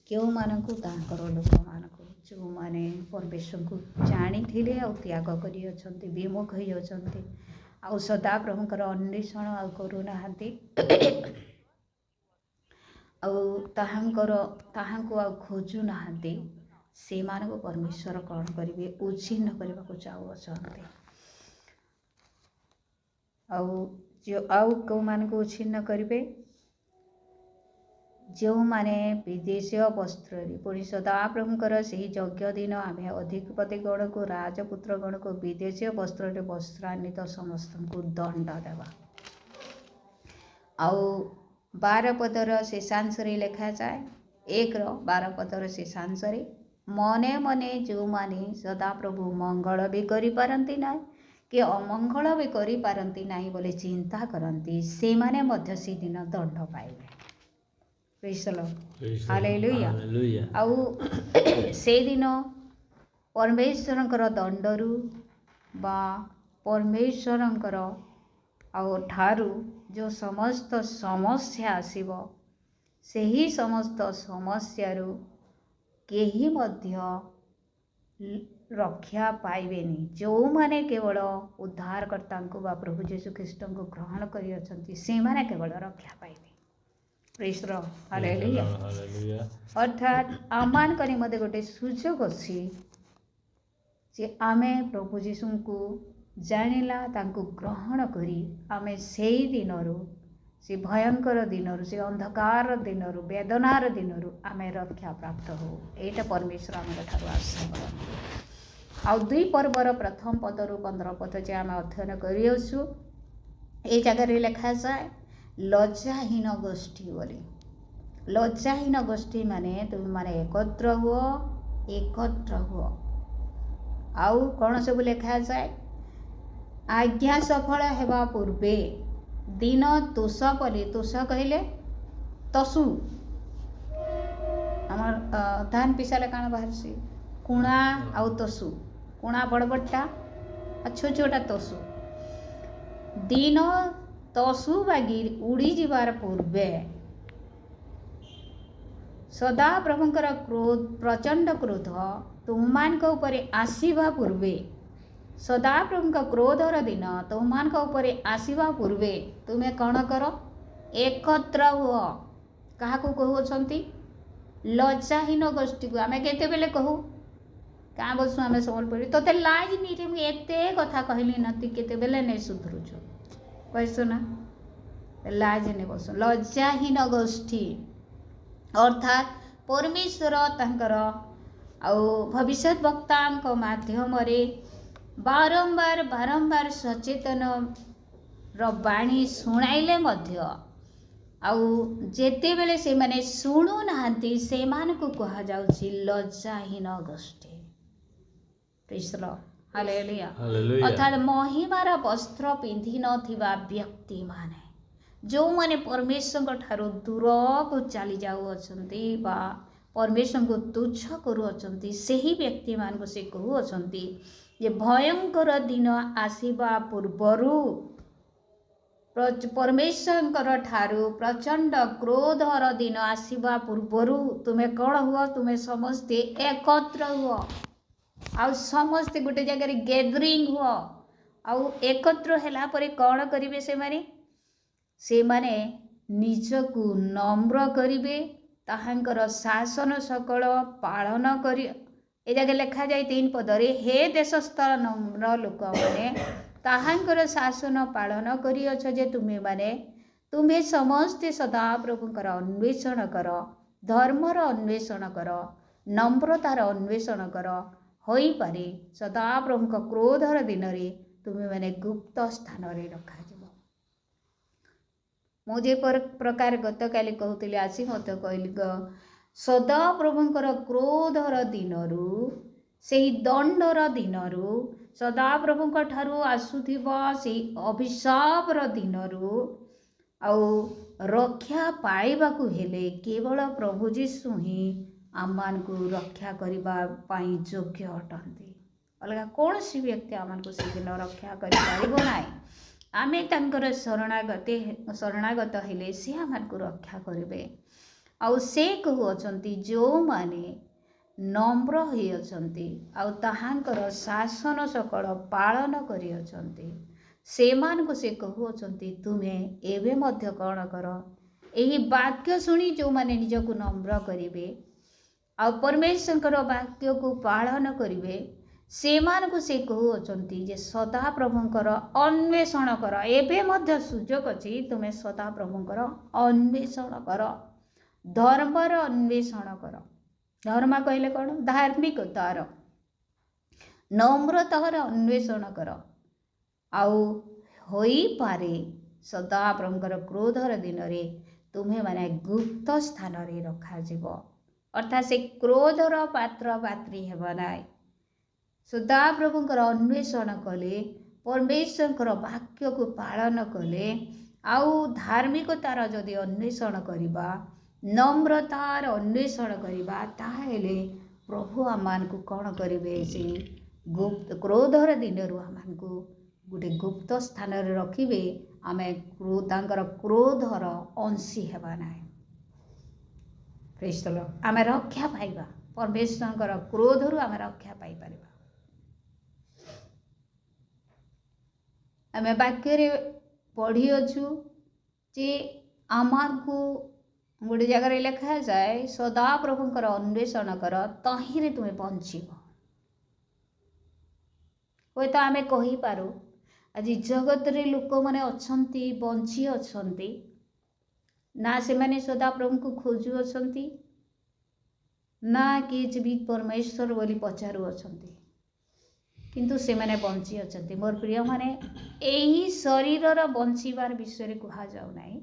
क्यों मानकु तांकर लोक मानकु जो माने परमेश्वर को जानी थिले आ त्याग करी अछंती विमुख होई अछंती आ सदा प्रभुकर अन्वेषण आ करू नाहंती ताहांको आ खोजु नाहंती से मानक परमेश्वर कौन करेंगे उच्छिन्न करने को चाहते आउ कौ मान को उच्छिन्न करेंगे जो माने विदेशीय वस्त्र पुणी सदा प्रभुकर से यज्ञ दिन आम अधिपति गण को राजपुत्र गण को विदेशीय वस्त्र वस्त्रान्वित समस्त को दंड देवा आउ 12 पदर शेषांश लिखा जाए 1-12 पदर शेषांश मने मने जो माने सदा प्रभु मंगल भी करि पारंती नाही कि अमंगल भी करि पारंती नाही बोले चिंता करंती से माने मध्य से दिन दंड पाइबे। Praise the Lord hallelujah. आउ से दिन परमेश्वरंकर दंडरू बा परमेश्वरंकर आउ ठारू जो समस्त समस्या आसीबो सेही समस्त समस्यारू केही मध्य रक्षा पाइबेनी जो माने केवल उद्धारकर्ता को बा प्रभु यीशु ख्रीष्ट को ग्रहण करि अछंती से माने केवल रक्षा पाइबे। Praise the Lord hallelujah. अर्थात आमान कने मते गोटे सुजोग अछि जे आमे प्रभु यीशु को जानिला तांको ग्रहण करी आमे सेही दिनरू से भयंकर दिनरू से अंधकार दिनरू वेदनार दिनरू आमे रक्षा प्राप्त हो एटा परमेश्वर आम ठार आशा करते। आउ 2 पर्वर प्रथम पदरू 15 पद जे आम अध्ययन करियसु ए जगह लिखा जाए लज्जाहीन गोष्ठी बोली। लज्जाहीन गोष्ठी माने तुम माने एकत्र हुओ आउ कौन सब लिखा जाए आज्ञा सफल हेबा पूर्वे दिन तोष पली तोष कहले तसु आमर धान पिसाले काण बाहर से कुणा आउ तसु कुणा बड़बड़टा आ छोट छोटा तसु दिन तसु बागी उड़ी जीवार पूर्वे सदा प्रभुंकर क्रोध प्रचंड क्रोध तुममान को ऊपर आसीबा पूर्वे सदा प्रभु का क्रोधर दिन तुमान का ऊपर आसीबा पूर्वे तुम्हें कौन कर एकत्र हुओ क्या कहते लज्जाहीन गोष्ठी को आम केते कहू क्या बसु आम सम्बलपुरी तोते लाज नी मुझे एते कथा कहली नती केते बेले नहीं सुधरुच कहसु ना लाज नहीं बसु लज्जाहीन गोष्ठी अर्थात परमेश्वर तांकर आउ भविष्यत वक्ता माध्यम बारंबार सचेतन बाणी शुणाइले मध्य आउ जेते बेले से माने शुणु नाहंती से मान को कहा जाउछि लज्जाहीन गोष्ठी। Praise the Lord hallelujah. अर्थात महिमार वस्त्र पिंधि नथिबा व्यक्ति माने जो माने परमेश्वर ठारो दूर को चली जाऊ अछंती बा परमेश्वर को तुच्छ करू अछंती सेही व्यक्ति मान को से कहू अछंती ये भयंकर दिन आसीबा पूर्वरु परमेश्वर ठारू प्रचंड क्रोधर दिन आसीबा पूर्वरु तुम्हें कौन हुआ तुम्हें समस्ते एकत्र हुआ आउ समस्ते गोटे जगह गैदरिंग हुआ आउ एकत्र हैला परे कौन करिवे से माने निजकु नम्र करिवे ताहांकर शासन सकल पालन करि ए जगह लिखा जाए 3 पदरे हे देशस्थ नम्र लोक माने ताहांकर शासन पालन करी अछ जे तुम्हें समस्ते सदा प्रभुंकर अन्वेषण कर धर्मर अन्वेषण कर नम्रतार अन्वेषण कर होई पारे सदा प्रभुंक क्रोधर दिन रे तुम्हें माने गुप्त स्थान रे रखा जिवो। मुझे प्रकार गत काली कहूली आसी मत कहली सदा प्रभुंकर क्रोधर दिनरू से दंडर दिनरू सदा प्रभुंक ठारू आसुथिबा से अभिशापर दिनरू आउ रक्षा पाइबाकू हेले केवल प्रभु जीशु ही आमान को रक्षा करबा पाई योग्य अटंती अलग कौन सी व्यक्ति आमान को से दिन रक्षा करि पारिबो नाही आमे तांकर शरणागत हेले से आमान को रक्षा करिवे आउ से कहउछंती जो माने नम्र होइछंती आउ ताहांकर शासन सकल पालन करिछंती सेमानकु से कहउछंती तुमे एबे मध्य कौन कर एही वाक्य शुणी जो माने निजको नम्र करिवे आ परमेश्वर वाक्य को पालन करिवे सेमानकु से कहउछंती जे सदा प्रभुंकर अन्वेषण कर एबे मध्य सुजोग अछि तुमे सदा प्रभुंकर अन्वेषण कर धर्मर अन्वेषण कर। धर्म कहले कौन धार्मिकतार नम्रतार अन्वेषण कर आउ होई पारे सदा प्रभुंकर क्रोधर दिन रे तुम्हें माने गुप्त स्थान रे रखा जीव अर्थात से क्रोधर पात्र पात्री हेबा नाय सदा प्रभुंकर अन्वेषण कले परमेश्वर वाक्य को पालन कले आउ धार्मिकतार जदि अन्वेषण करिबा नम्रतार अन्वेषण करिबा ताहेले प्रभु आमानकु कौन करिवे से गुप्त क्रोधर दिन रु आमानकु गोटे गुप्त स्थान रे रखिबे आमे तांकर क्रोधर अंशी हेबा नाय। प्रेज द लॉर्ड आमे रक्षा पाइबा परमेश्वर क्रोध रु आमे रक्षा पाई परिबा। आमे वाक्य रे पढ़ी अछु जे आमानकु गोटे जगार लिखा जाए सदा प्रभुंकर अन्वेषण कर तहिरे तुम्हें बंचीब। हे तो आमे कहि पारू आज जगत रे लोक माने अछंती बंची अछंती ना से माने सदा प्रभु को खोजु अछंती ना कि जीवित परमेश्वर बोली पचारू अछंती किंतु से माने बंची अछंती। मोर प्रिय माने एही शरीरर बंचीबार विषय कहा जाऊ नाही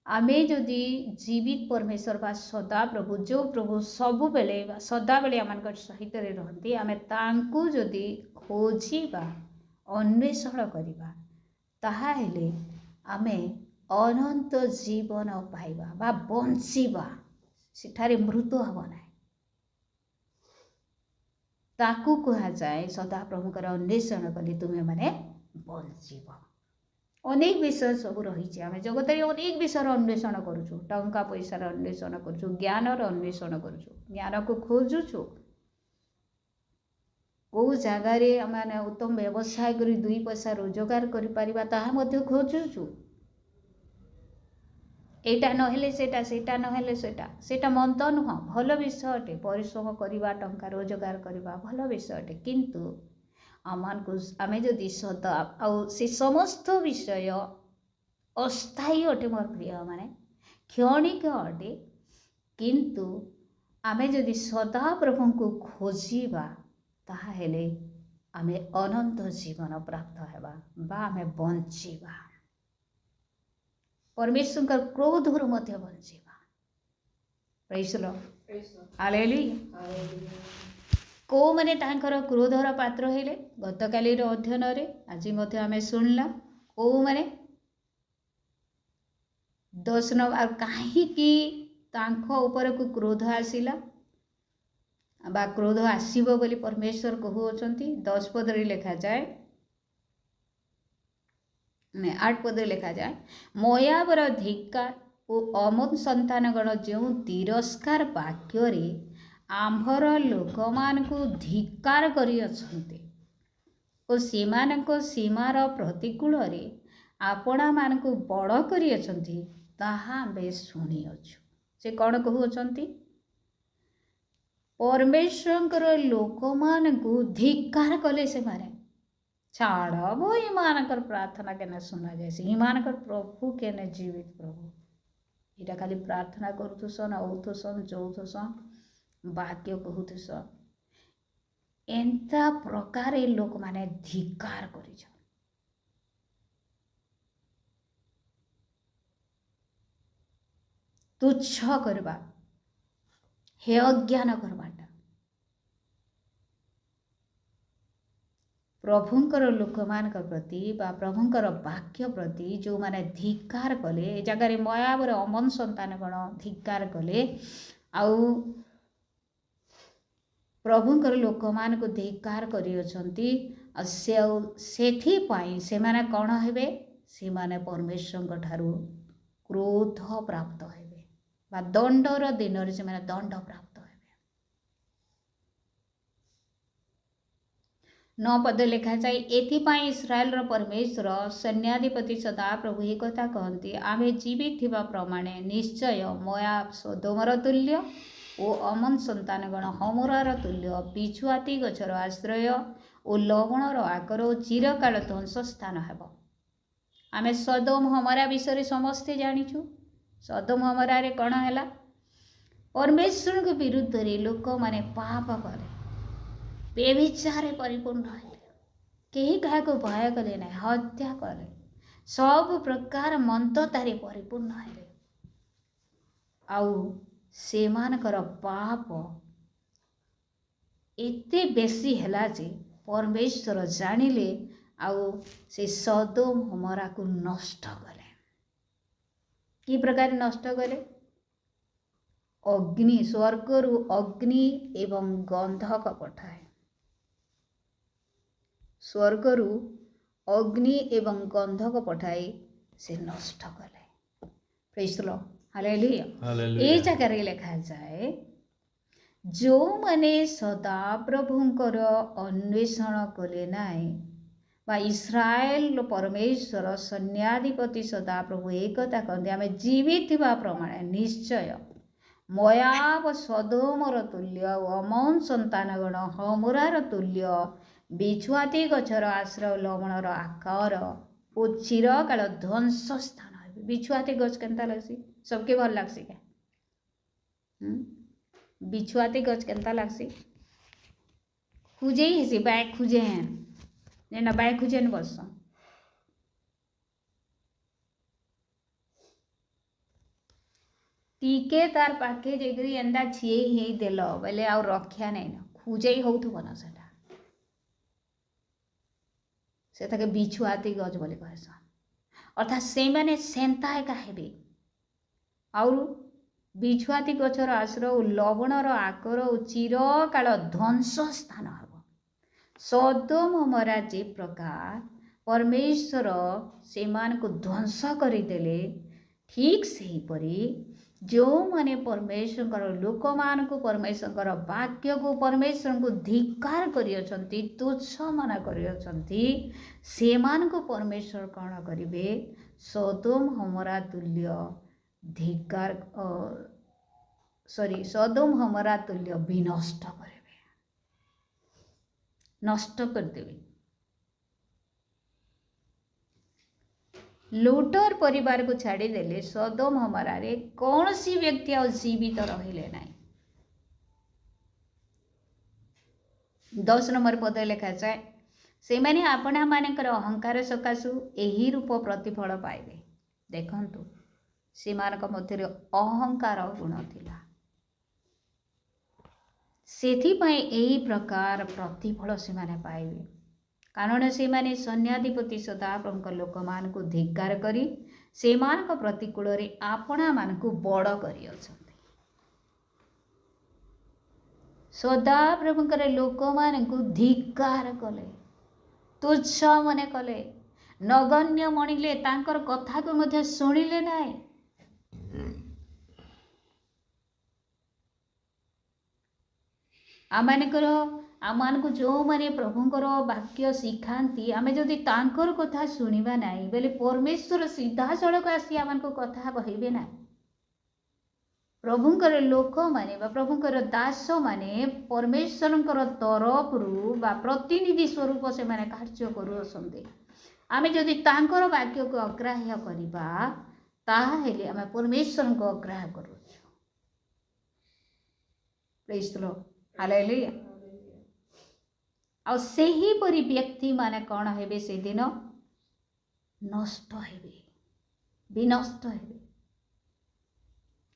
आमे जदि जीवित परमेश्वर बा सदा प्रभु जो प्रभु सबु बेले सदा बेले आमनकर सहित रे रहंती आमे तांकु जदि खोजिबा अन्वेषण करिबा ताहा हेले आमे अनंत जीवन पाइबा बा बंचीबा सेठारे मृत्यु हब नाही ताकू कहा जाए सदा प्रभुकर अन्वेषण कले तुमे माने बंचीब। अनेक विषय सब रही आम जगत अनेक विषय अन्वेषण करुचु टंका पैसार अन्वेषण करुचु ज्ञानर अन्वेषण करुचु ज्ञान को खोजुचु कौ जगार आम उत्तम व्यवसाय करी दुई पैसा रोजगार कर खोजुचु एटा नहेले सेटा सेटा नहेले सेटा सेटा मन तो नुह भल विषय अटे परिश्रम करवा टंका रोजगार करवा भल विषय अटे किंतु आमानकु आमे जदि सदा आउ से समस्त विषय अस्थायी अटे मोर प्रिय माने क्षणिक अटे किंतु आमे जदि सदा प्रभु को खोजिबा ताहा हेले आमे अनंत जीवन प्राप्त हेबा बा आमे बंचीबा परमेश्वर क्रोधरु मध्य बंचीबा। Praise the Lord hallelujah. को माने तांकर क्रोधर पात्र हेले गतकाली अध्ययन रे आज मध्य आमे सुनला को माने 10 नंबर काहे कि तांको ऊपर को क्रोध आसिला बा क्रोध आसीबो बोली परमेश्वर कहउछंती 10 पद रे लिखा जाए ने 8 पद रे लिखा जाए मोयाबर धिक्कार ओ अमन संतान गण जो तिरस्कार वाक्य रे आंभर लोक मान को धिक्कार करी अछंती ओ सेमानक सीमार प्रतिकूल रे आपणा मान को बड़ करी अछंती ताहा बे सुनी अछु। से कौन कहउछंती परमेश्वर लोक मान को धिक्कार कले से मारे छाड़ वो ईमानकर प्रार्थना केने सुना जाए ईमानकर प्रभु केने जीवित प्रभु इटा खाली प्रार्थना करुथुसन औथुसन जोथुसन वाक्य कहूस एंता प्रकार लोक माने धिक्कार करिछ तुच्छ करबा हे अज्ञान करबाटा प्रभुंकर लोक मान प्रति बा प्रभुंकर वाक्य प्रति जो माने धिक्कार कले ए जगार मयाबर अमन संतान गण धिक्कार कले आउ प्रभुंकर लोक मान को धिक्कार करियछंती सेथि पाई से माने कौन हेबे से माने परमेश्वर ठारू क्रोध प्राप्त हेबे ବା ଦଣ୍ଡର ଦିନରେ ସେମାନେ ଦଣ୍ଡ ପ୍ରାପ୍ତ ହେବେ। 9 ପଦ ଲେଖାଯାଏ, ଏଥିପାଇଁ ଇସ୍ରାଏଲର ପରମେଶ୍ୱର ସୈନ୍ୟାଧିପତି ସଦାପ୍ରଭୁ ଏହି କଥା କହନ୍ତି, ଆମେ ଜୀବିତ ଥିବା ପ୍ରମାଣେ ନିଶ୍ଚୟ ମୋଆବ ସୋଦୋମର ତୁଲ୍ୟ ଓ ଅମନ ସନ୍ତାନଗଣ ହମୋରାର ତୁଲ୍ୟ, ବିଛୁଆତି ଗଛର ଆଶ୍ରୟ ଓ ଲବଣର ଆକର ଓ ଚିରକାଳ ଧ୍ୱଂସ ସ୍ଥାନ ହେବ। ଆମେ ସୋଦୋମ ହମରା ବିଷୟରେ ସମସ୍ତେ ଜାଣିଛୁ। ସୋଦୋମ ହମରାରେ କ'ଣ ହେଲା? ପରମେଶ୍ୱରଙ୍କ ବିରୁଦ୍ଧରେ ଲୋକମାନେ ପାପ କଲେ, ବ୍ୟଭିଚାରରେ ପରିପୂର୍ଣ୍ଣ ହେଲେ, କେହି କାହାକୁ ଭୟ କଲେ ନାହିଁ, ହତ୍ୟା କଲେ, ସବୁ ପ୍ରକାର ମନ୍ଦତାରେ ପରିପୂର୍ଣ୍ଣ ହେଲେ। ଆଉ ସେମାନଙ୍କର ପାପ ଏତେ ବେଶୀ ହେଲା ଯେ ପରମେଶ୍ୱର ଜାଣିଲେ, ଆଉ ସେ ସୋଦୋମ ହମରାକୁ ନଷ୍ଟ କଲେ। କି ପ୍ରକାର ନଷ୍ଟ କଲେ? ଅଗ୍ନି, ସ୍ୱର୍ଗରୁ ଅଗ୍ନି ଏବଂ ଗନ୍ଧକ ପଠାଏ। ସ୍ୱର୍ଗରୁ ଅଗ୍ନି ଏବଂ ଗନ୍ଧକ ପଠାଇ ସେ ନଷ୍ଟ କଲେ। ପ୍ରେଜ୍ ଦ ଲର୍ଡ, ହାଲେଲୁୟା। ଏ ଜାଗାରେ ଲେଖାଯାଏ, ଯେଉଁମାନେ ସଦାପ୍ରଭୁଙ୍କର ଅନ୍ୱେଷଣ କଲେ ନାହିଁ, ବା ଇସ୍ରାଏଲ ପରମେଶ୍ୱର ସୈନ୍ୟାଧିପତି ସଦାପ୍ରଭୁ ଏହି କଥା କହନ୍ତି, ଆମେ ଜୀବିତ ଥିବା ପ୍ରମାଣେ ନିଶ୍ଚୟ ମୋଆବ ସୋଦୋମର ତୁଲ୍ୟ ଓ ଅମନ ସନ୍ତାନଗଣ ହମୋରାର ତୁଲ୍ୟ, ବିଛୁଆତି ଗଛର ଆଶ୍ରୟ ଲବଣର ଆକାର ଓ ଚିରକାଳ ଧ୍ୱଂସ ସ୍ଥାନ ହେବେ। ବିଛୁଆତି ଗଛ କେନ୍ତା ଲାଗ୍ସି? सबके भल लागसी क्या? बिछुआती गच केन्ता लागसी? खुजे ही हेसी, बैग खुजे हैं जेना बैग खुजे न बस टीके तार पाखे जेकरी एंदा छिए ही देलो बोले आ रक्षा नहीं ना खुजे ही होउथबो ना सेटा के बिछुआती गज बोले कहसन। अर्थात से माने सेंता एका हेबे आउ बिछुआती गछर आश्रय और लवणर आकर और चिरकाल ध्वंस स्थान हम। सदोम हमारा जे प्रकार परमेश्वर से ध्वंस करदेले, ठीक से परी जो माने परमेश्वर लोक मान को परमेश्वर वाक्य को परमेश्वर को धिक्कार करियछंती, तुच्छ मना करियछंती, सेमान को परमेश्वर कौन करिवे? सदोम हमारा तुल्य धिक्कार सदोम हमारा तुल्य विनष्ट करेंगे, नष्ट कर देवे। लूटर परिवार को छाड़ी देले सदोम हमारा रे कौन सी व्यक्ति और जीवित रहिले नहीं। 10 नंबर पद लिखा जाए, से माने आपना मानकर अहंकार सकाशु एही रूप प्रतिफल पाइबे। देखंतु सेमानक मध्य अहंकार गुण थिला, सेथिपाई एही प्रकार प्रतिफल सेमाने पाइबे। कारण सेमाने सैन्याधिपति सदाप्रभुଙ୍କ लोकମାନଙ୍କୁ धिक्कार करी सेମାନଙ୍କ प्रतिकूଳରେ आपणाମାନଙ୍କୁ बड़ करियछन्ति। सदाप्रभुଙ୍କର लोकମାନଙ୍କୁ धिक्कार कले, तुच्छ मने कले, नगण्य मणिले, तांकर कथाको मध्ये सुनिले नाही। आमानको जो माने प्रभुंकर वाक्य शिखाती आमे जदि तांकर कथा सुनिबा नाही बेले परमेश्वर सीधा सड़क आसी आमानको कथा कहबे ना। प्रभुंकर लोक माने बा प्रभुंकर दास माने परमेश्वरंकर तरफरु बा प्रतिनिधि स्वरूप से माने कार्य करूछन्ते। आमे जदि तांकर वाक्य को अग्राह्य करिबा ताहेले आमे परमेश्वरंको अग्राह्य करूछु। Praise the Lord, hallelujah. आ सेही परी व्यक्ति माने कौन हेबे? से दिन नष्ट हेबे, विनष्ट हेबे।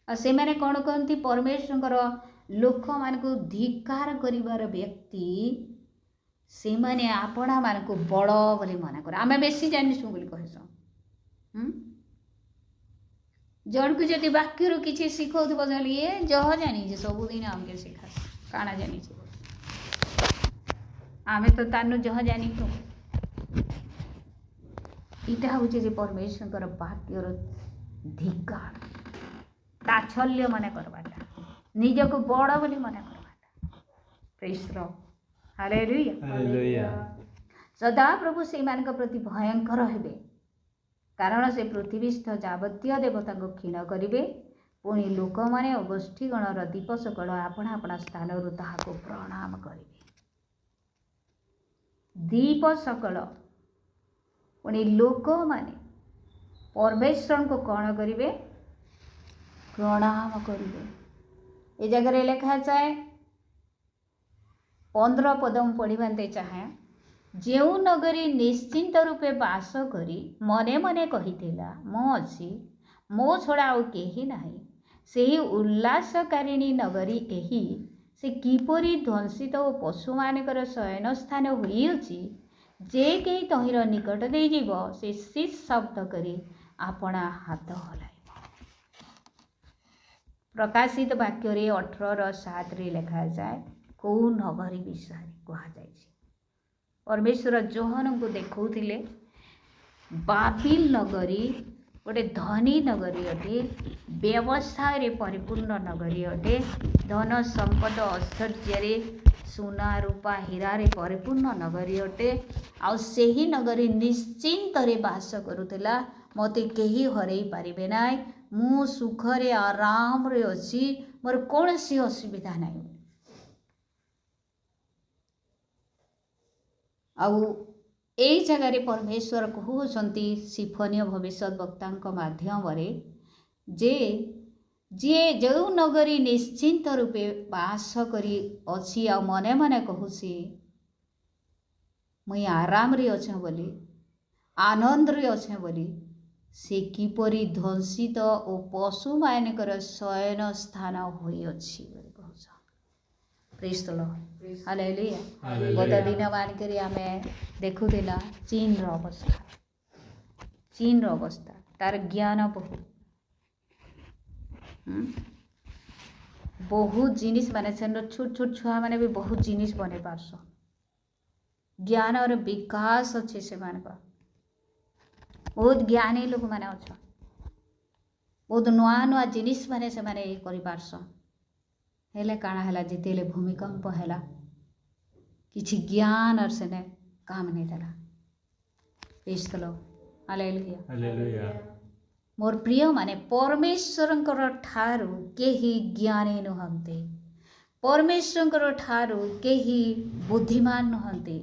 आ से माने कौन कहती? परमेश्वर लोक मान को धिक्कार करिवार व्यक्ति से माने आपणा मान को बड़ बोली मना कर। आमे बेसी जानिसु बोली कहसो। जन को जदि वाक्य रो किछि सिखौथबो जलिए जह जानि जे सब दिन हमके सिखा काना जानि छै आमे तो तानु जह जानि तो इटा होचे जे परमेश्वर वाक्य रो धिक्कार ताच्छल्य मन करवाटा निज को बड़ बोली मन करवाटा प्रेज द लॉर्ड हालेलुया सदा प्रभु से मान प्रति भयंकर हेबे कारण से पृथ्वीस्थ जावतीय देवता को क्षीण करेंगे पुणी लोक मैंने गोष्ठीगणर दीप सकल आपण आपण स्थान को प्रणाम करेंगे दीप सकल पुणी लोक मैंने परमेश्वर को कौन करेंगे प्रणाम करेंगे ये जगह लिखा जाए 15 पद पढ़े चाहे जो नगरी निश्चिंत रूपे बास करी मने मने कहिथिला मो अछि मो छड़ा आउ केही नाही सेही उल्लासकारिणी नगरी एही से किपरि ध्वंसित और पशु मानकर शयन स्थान होइछि जे केही तहिर निकट दे जीव से शीश शब्द करी आपणा हाथ हलाइब प्रकाशित वाक्य 18:7 लिखा जाए कौ नगरी विषय कहा जाए परमेश्वर जोहन को देखौथिले बाबिल नगरी गोटे धनी नगरी अटे व्यवस्था रे परिपूर्ण नगरी अटे धन संपद ऐश्वर्य सुना रूपा हीरा रे परिपूर्ण नगरी अटे आ सेही नगरी निश्चिंत रे बास करुथिला मते केही हरई पारिबे नाय मु सुख रे आराम रे अछि मोर कोनसी असुविधा नाही आउ यही जगार परमेश्वर कहते सिफनीय भविष्य वक्ता माध्यम जे जे जो नगरी निश्चिंत रूपे बास करी अछि आ मने मने कहूसी मुई आराम रे अच्छे बोली आनंद रे अच्छे बोली से किपरि ध्वंसित और पशु मानकर शयन स्थान होई अछि प्रेज द लॉर्ड हालेलुया गत दिन मानकरी आमे देखुथिला चीन रो अवस्था तार ज्ञान बहुत जिनिस माने छोट छोट छुआ माने भी बहुत जिनिस बने पारस ज्ञान और विकास अच्छे से मान बहुत ज्ञानी लोक माने अच्छा बहुत नुआ नुआ जिनिस माने से माने करि पारस हेले काना हैला जितेले भूमिकंप हैला किछि ज्ञान और सेने काम नहीं देला प्रेज द लॉर्ड हालेलुया मोर प्रिय माने परमेश्वरंकर ठारू केही ज्ञानी नुहंते परमेश्वरंकर ठारू केही बुद्धिमान नुहंते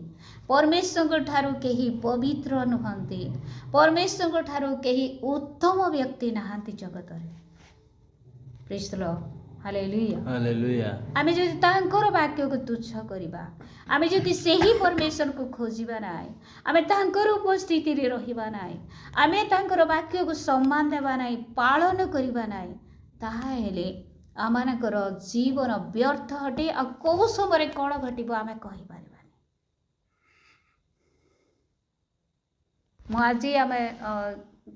परमेश्वरंकर ठारू केही पवित्र नुहंते परमेश्वरंकर ठारू केही उत्तम व्यक्ति नहांती जगत रे praise the Lord hallelujah hallelujah आमे जदि तांकर वाक्य को तुच्छ करिबा आमे जदि सेही परमेश्वर को खोजिबा नाय आमे तांकर उपस्थिति रे रहिबा नाय आमे तांकर वाक्य को सम्मान देबा नाय पालन करिबा नाय ताहा हेले आमानकर जीवन व्यर्थ हटे आ को समय कोन घटिबो आमे कहि पारिबानी मु आजि आमे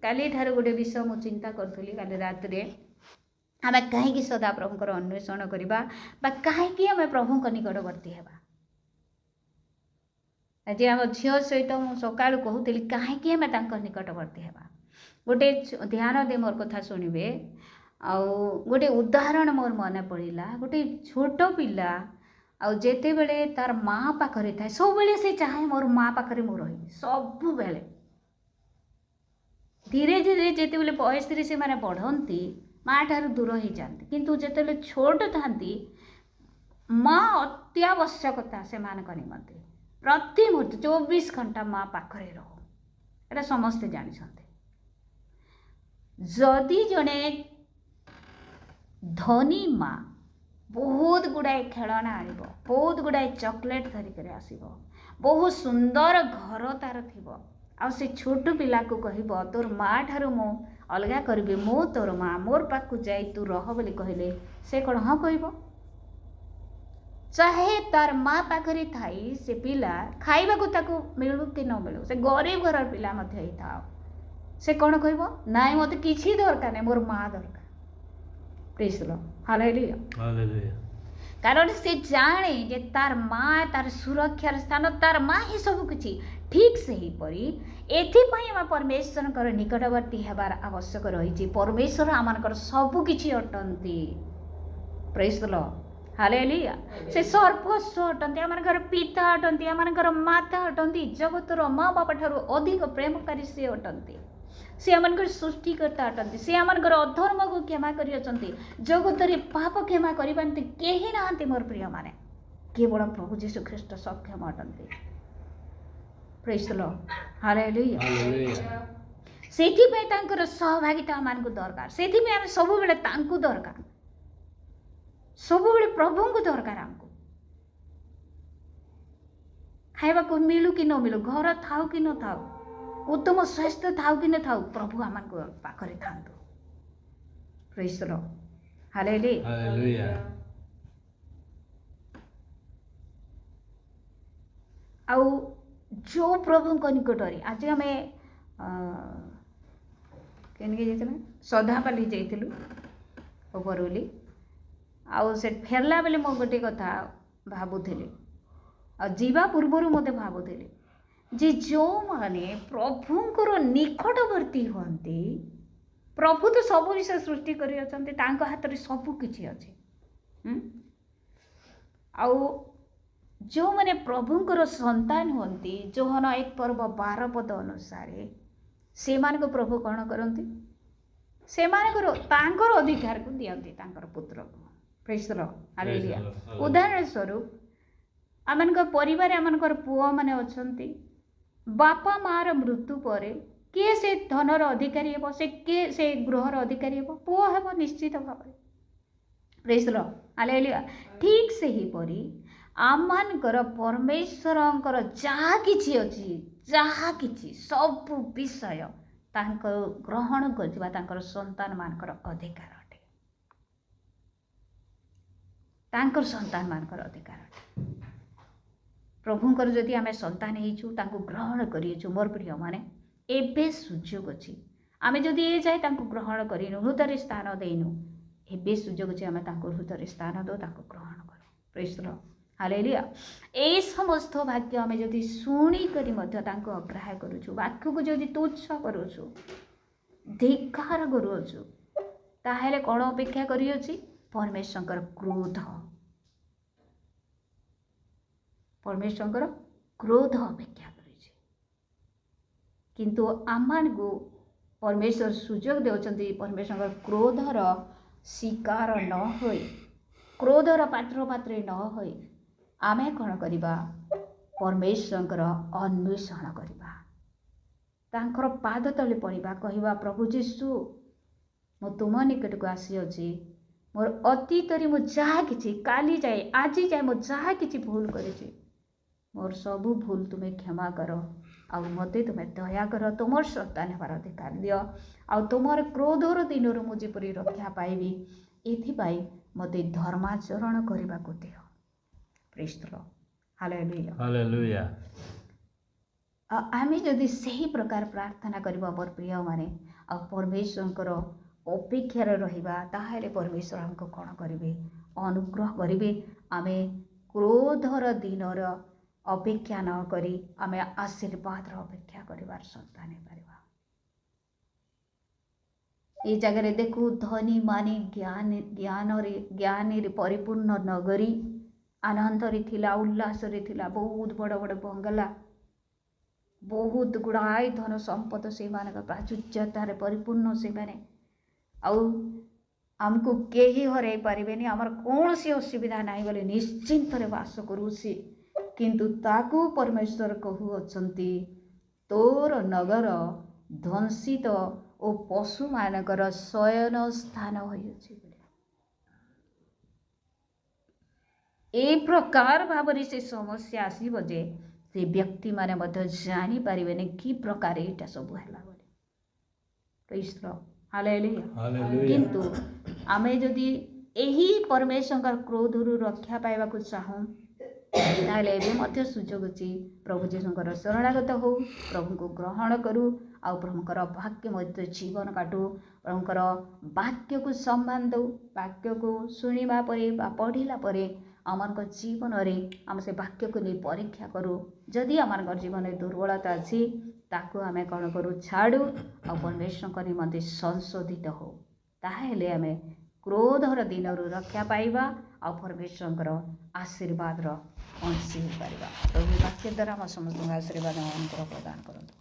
काली ठार गोटे विषय मु चिंता करथली काली रात रे आमे कहीं सदा प्रभुकर अन्वेषण करवा कहीं आम प्रभु निकटवर्ती हेबा आज आम झील सहित मुझे सका कहूली कहीं आम निकटवर्ती हेबा गोटे ध्यान दे मोर कथा शुणवे आउ गोटे उदाहरण मोर मन पड़ा गोटे छोट पिला आउ जेते बेले तार माँ पाखरे थाए सब बेले से चाहे मोर माँ पाखरे मु रही सब बेले धीरे धीरे जेते बेले बयस से माने बढ़ती माँ ठार दूर हो जाती किंतु जेते छोट था माँ अत्यावश्यकता से निमंते प्रति मुहूर्त 24 घंटा माँ पाखरे रहो ये समस्ते जानते जदि जड़े धनी माँ बहुत गुड़ाए खेलना आन बहुत गुड़ाए चॉकलेट धरिक आसब बहुत सुंदर घर तार थी आ से छोट पिला को कहब तोर माँ ठार मो अलगा करी मो तोर माँ मोर पाक जाई तू रह बोली कहले से कौन हाँ कह चाहे तार माँ पाखरी थाई से पिला खाइबा को ताको मिलू कि न मिलू से गरीब घर पिला मध्य था से कौन कह नाई मत किसी दरकार नहीं मोर माँ दरकार praise the Lord hallelujah hallelujah कारण से जाने जे तार माँ तार सुरक्षार स्थान तार माँ ही सब किछि ठीक से ही परी एथिपाई आम परमेश्वर निकटवर्ती हेबार आवश्यक रही। परमेश्वर आमर सबु किछि अटंती। Praise the Lord, hallelujah. से सर्वस्व अटंती, आमर घर पिता अटंती, आमर घर माता अटंती, जगतर माँ बापा ठारू अधिक प्रेमकारी से अटंती। से आमर सृष्टिकर्ता अटंती। से आमर अधर्म को क्षमा करियछंती। जगतरे पाप क्षमा करिबांती केही नाहांती मोर प्रिय माने, केवल प्रभु यीशु ख्रीष्ट सक्षम अटंती। Praise the Lord, hallelujah. सेथिपाई तांकर सहभागिता आमको दरकार। सेथिपाई आम सब बेले तांकु दरकार, सब बेले प्रभु को दरकार। आमको खाइबा को मिलू कि न मिलू, घर थाउ कि न थाउ, उत्तम स्वास्थ्य थाउ कि न थाउ, प्रभु आमको पाखरे थांतु। Praise the Lord, hallelujah. आउ जो प्रभु को निकटरी आज आम के सदापाली जाइलु उपरली आउ से फेरला बेले मो गोटे कथा भावुली आ जीवा पूर्वर मत भावुली जे जो माने प्रभुंकर निकटवर्ती हंती, प्रभु तो सब विषय सृष्टि करि अछंती, तांको हाथ रे सब किछि अछि। आउ जो माने प्रभुंकर संतान हंती, जोहन 1:12 पद अनुसार से मानको प्रभु कौन करती, से तांकर अधिकार को दियंती तांकर पुत्र को। Praise the Lord, hallelujah. उदाहरण स्वरूप आमनकर परिवार आमनकर पुआ माने अछंती, बापा मार मृत्यु पर किए से धनर अधिकारी हेबो, से के से गृहर अधिकारी हेबो, पुआ हेबो निश्चित भाव। Praise the Lord, hallelujah. ठीक से ही परी आमनकर परमेश्वरंकर जहा किछि अछि, जहा किछि सब विषय तांकर ग्रहण करथिबा तांकर संतान मानकर अधिकार अटे, तांकर संतान मानकर अधिकार अटे। प्रभुंकर जदि आमे संतान हेइछु, तांको ग्रहण करियछु, मोर प्रिय माने एबे सुयोग अछि। आमे जदि ए जाय तांको ग्रहण करिनु, हृदय स्थान देइनु, एबे सुयोग अछि आमे तांको हृदय स्थान दो, तांको ग्रहण करू। Praise the Lord, hallelujah. ए समस्त वाक्य आमे जदि सुनी करी मध्य तांको अग्राह्य करूछु, वाक्य को जदि तुच्छ करूछु, धिक्कार करूछु, ताहेले कोन अपेक्षा करियछि? परमेश्वरकर क्रोध, परमेश्वरकर क्रोध अपेक्षा करिछि। किंतु आमान को परमेश्वर सुयोग देउछन्ति परमेश्वरकर क्रोधर शिकार न होई, क्रोधर पात्र पात्रे न होई आमे कौन करिबा? परमेश्वरकर अन्वेषण करिबा, तांकर पाद तले पड़िबा, कहिबा प्रभु यीशु मो तुम निकट को आसी अछि, मोर अतीत रे मो जहा किछि काली जाए आज जाए मो जहा किछि भूल करिछि, मोर सबु भूल तुमे क्षमा कर, आ मते तुमे दया कर, तुमर संतान हेबार अधिकार दियो, आ तुमर क्रोधर दिन मु जेपरि रक्षा पाइबी, एथिपाई मते धर्माचरण करबा को दियो। Praise the Lord, hallelujah, hallelujah. आमे जदि सही प्रकार प्रार्थना करबा पर प्रिय माने आ परमेश्वरकर अपेक्षा रहिबा, ताहेले परमेश्वर हमको कोन करिवे? अनुग्रह करिवे। आमे क्रोधर दिनर अपेक्षा न करी आमे आशीर्वाद अपेक्षा करिवार संतान हे परिबा। ए जगह देखू धनी मानी ज्ञान रे परिपूर्ण नगरी आनंद रे थिला, उल्लास रे थिला, बहुत बड़ बड़ बंगला, बहुत गुड़ाई धन संपद से मानक प्राचुर्यता रे परिपूर्ण से माने, आउ हमको केही हरै पारिबेनी, हमर कोनसी असुविधा नाही बोले निश्चिंत रे वास करूसी। किंतु ताकू परमेश्वर कहू अछंती, तोर नगर ध्वंसित ओ पशु मानकर शयन स्थान होइछि। ए प्रकार भावरी से समस्या आसीबो जे से व्यक्ति माने मध्य जानी पारिबेनी कि प्रकार एटा सब हैला बोले। Praise the Lord, hallelujah. किंतु आमे जदि एही परमेश्वर क्रोधरु रक्षा पाइबा को चाहूं, ताले एबे मध्य सुयोग अछि प्रभु जीशुकर शरणागत हो, प्रभु को ग्रहण करू, आ प्रभुकर वाक्य मध्य जीवन काटू, प्रभुकर वाक्य को सम्मान दो, वाक्य को सुनिबा परे बा पढ़िला परे आमर जीवन में आम से वाक्य को नहीं परीक्षा करूँ जदि आम जीवन में दुर्बलता अच्छी ताकू आम कौन करूँ छाड़ू और परमेश्वर निमंते संशोधित हो ताहेले आम क्रोधर दिन रक्षा पाइबा और परमेश्वर आशीर्वाद अंशी हो पार। प्रभु वाक्य द्वारा आम समस्त आशीर्वाद अनुग्रह प्रदान करते।